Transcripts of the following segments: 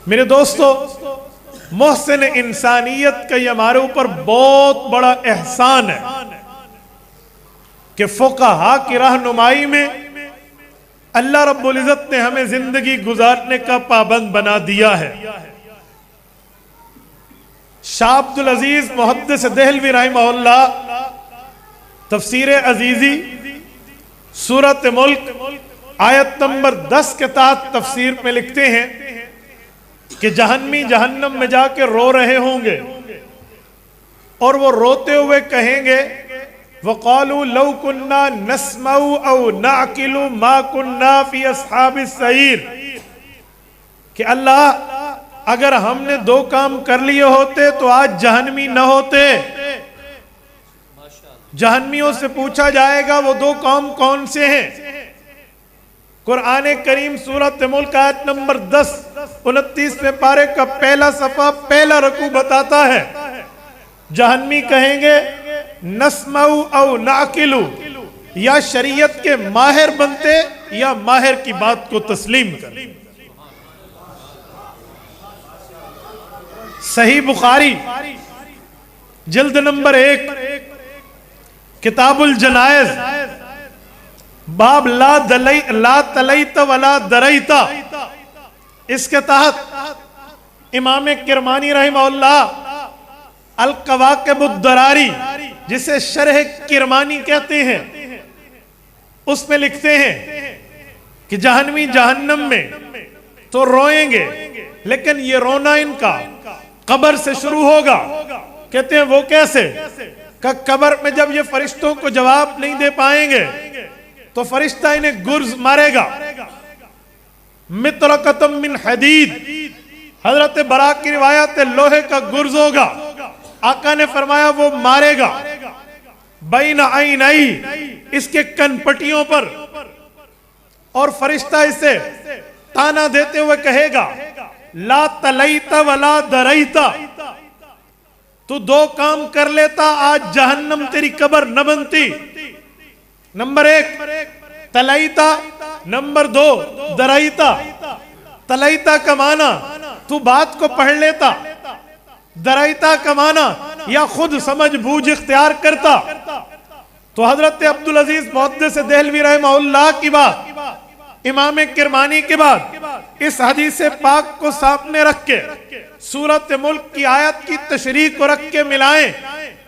میرے دوستو، محسن انسانیت کا یہ ہمارے اوپر بہت بڑا احسان ہے کہ فقہا کی رہنمائی میں اللہ رب العزت نے ہمیں زندگی گزارنے کا پابند بنا دیا ہے۔ شاہ عبدالعزیز محدث دہلوی رحمہ اللہ تفسیر عزیزی سورۃ ملک آیت نمبر 10 کے تحت تفسیر میں لکھتے ہیں کہ جہنمی جہنم میں جا کے رو رہے ہوں گے اور وہ روتے ہوئے کہیں گے وَقَالُوا لَوْ كُنَّا نَسْمَعُ أَوْ نَعْقِلُ مَا كُنَّا فِي أَصْحَابِ السَّعِيرِ کہ اللہ اگر ہم نے 2 کام کر لیے ہوتے تو آج جہنمی نہ ہوتے۔ جہنمیوں سے پوچھا جائے گا وہ 2 کام کون سے ہیں؟ قرآن کریم سورۃ ملک آیت نمبر 10 29 پارے کا پہلا صفحہ پہلا رکوع بتاتا ہے، جہنمی کہیں گے نسمع او نعقل، یا شریعت کے ماہر بنتے یا ماہر کی بات کو تسلیم کر۔ صحیح بخاری جلد نمبر 1 کتاب الجنائز باب لا تلیت ولا دریت، اس کے تحت امام کرمانی رحمہ اللہ القواقب الدراری جسے شرح کرمانی کہتے ہیں اس میں لکھتے ہیں کہ جہنمی جہنم میں تو روئیں گے لیکن یہ رونا ان کا قبر سے شروع ہوگا۔ کہتے ہیں وہ کیسے؟ کہ قبر میں جب یہ فرشتوں کو جواب نہیں دے پائیں گے تو فرشتہ انہیں گرز مارے گا، مطرقۃ من حدید، حضرت برا کی روایت لوہے کا گرز ہوگا، آقا نے فرمایا وہ مارے گا بین عینئی، اس کے کن پٹیوں پر، اور فرشتہ اسے تانا دیتے ہوئے کہے گا لا تلیت ولا دریت، تو 2 کام کر لیتا آج جہنم تیری قبر نہ بنتی۔ Number 1 تلیتا، number 2 دریتا۔ تلیتا کا معنی تو بات کو پڑھ لیتا، دریتا کا معنی یا خود سمجھ بوجھ اختیار کرتا۔ تو حضرت عبدالعزیز محدث دہلوی رحمہ اللہ کی بات، امام کرمانی کے بعد اس حدیث پاک کو سامنے رکھ کے سورۃ ملک کی آیت کی تشریح کو رکھ کے ملائیں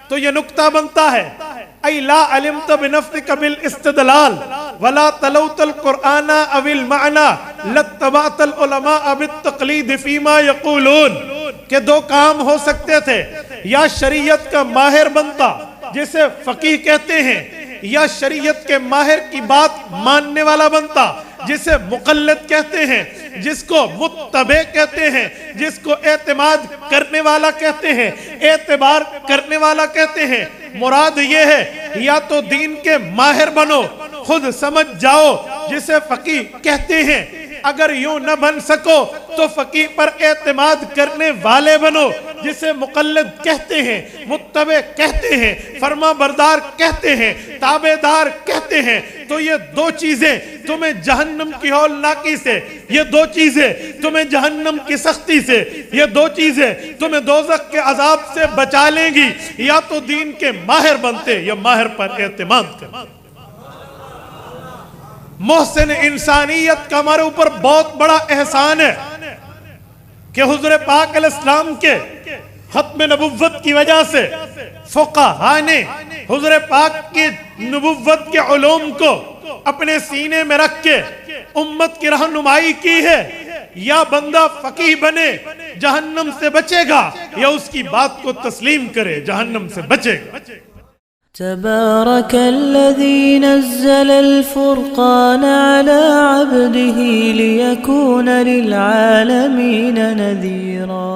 تو یہ نقطہ بنتا ہے اَيْ لَا عَلِمْتَ بِنَفْسِكَ بِالْإِسْتِدْلَالِ وَلَا تَلَوْتَ الْقُرْآنَ أَوِ الْمَعْنَى لَاتَّبَعْتَ الْعُلَمَاءَ بِالتَّقْلِيدِ فِي مَا يَقُولُونَ کہ 2 کام ہو سکتے تھے، یا شریعت کا ماہر بنتا جسے فقیہ کہتے ہیں، یا شریعت کے ماہر کی بات ماننے والا بنتا جسے مقلد کہتے ہیں، جس کو متبع کہتے ہیں، جس کو اعتماد کرنے والا کہتے ہیں، اعتبار کرنے والا کہتے ہیں۔ مراد یہ ہے یا تو دین کے ماہر بنو، خود سمجھ جاؤ جسے فقیہ کہتے ہیں، اگر یوں نہ بن سکو تو فقیہ پر اعتماد کرنے والے بنو جسے مقلد کہتے ہیں، متبع کہتے ہیں، فرما بردار کہتے ہیں، تابعدار کہتے ہیں۔ تو یہ 2 چیزیں تمہیں جہنم کی ہولناکی سے، یہ 2 چیزیں تمہیں جہنم کی سختی سے، یہ 2 چیزیں تمہیں دوزخ کے عذاب سے بچا لیں گی، یا تو دین کے ماہر بنتے یا ماہر پر اعتماد کرتے۔ محسن انسانیت کا ہمارے اوپر بہت بڑا احسان ہے کہ حضور پاک علیہ السلام کے ختم نبوت کی وجہ سے فقہا نے حضور پاک کی نبوت کے علوم کو اپنے سینے میں رکھ کے امت کی رہنمائی کی ہے۔ یا بندہ فقیہ بنے جہنم سے بچے گا، یا اس کی بات کو تسلیم کرے جہنم سے بچے گا۔ تبارك الذي نزل الفرقان على عبده ليكون للعالمين نذيرا